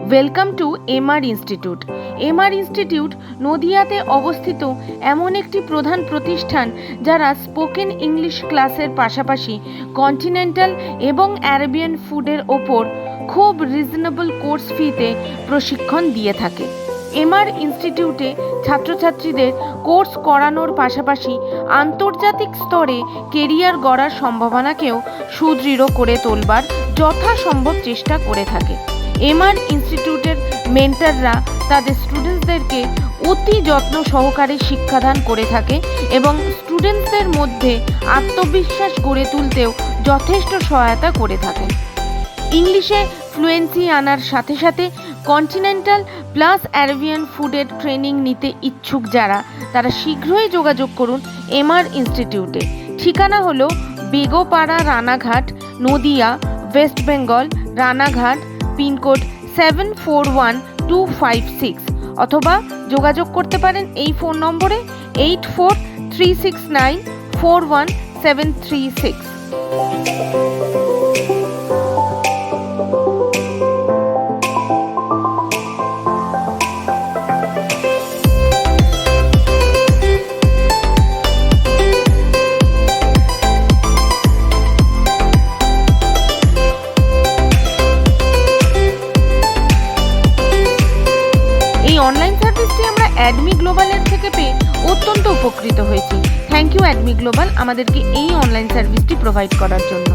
Welcome to MR institute. MR institute নদিয়াতে অবস্থিত এমন একটি প্রধান প্রতিষ্ঠান যারা স্পোকেন ইংলিশ ক্লাসের পাশাপাশি কন্টিনেন্টাল এবং অ্যারাবিয়ান ফুডের ওপর খুব রিজনেবল কোর্স ফিতে প্রশিক্ষণ দিয়ে থাকে। এমআর ইনস্টিটিউটে ছাত্রছাত্রীদের কোর্স করানোর পাশাপাশি আন্তর্জাতিক স্তরে কেরিয়ার গড়ার সম্ভাবনাকেও সুদৃঢ় করে তোলবার যথাসম্ভব চেষ্টা করে থাকে। এমআর ইনস্টিটিউটের মেন্টররা তাদের স্টুডেন্টসদেরকে অতি যত্ন সহকারে শিক্ষাদান করে থাকে এবং স্টুডেন্টসদের মধ্যে আত্মবিশ্বাস গড়ে তুলতেও যথেষ্ট সহায়তা করে থাকে। ইংলিশে ফ্লুয়েন্সি আনার সাথে সাথে কন্টিনেন্টাল প্লাস অ্যারাবিয়ান ফুডের ট্রেনিং নিতে ইচ্ছুক যারা, তারা শীঘ্রই যোগাযোগ করুন এমআর ইনস্টিটিউটে। ঠিকানা হলো বেগোপাড়া, রানাঘাট, নদিয়া, ওয়েস্ট বেঙ্গল। রানাঘাট, পিনকোড 741256, অথবা যোগাযোগ করতে পারেন এই ফোন নম্বরে 8436941736। এই অনলাইন সার্ভিসটি আমরা অ্যাডমি গ্লোবালের থেকে পেয়ে অত্যন্ত উপকৃত হয়েছি। থ্যাংক ইউ অ্যাডমি গ্লোবাল আমাদেরকে এই অনলাইন সার্ভিসটি প্রোভাইড করার জন্য।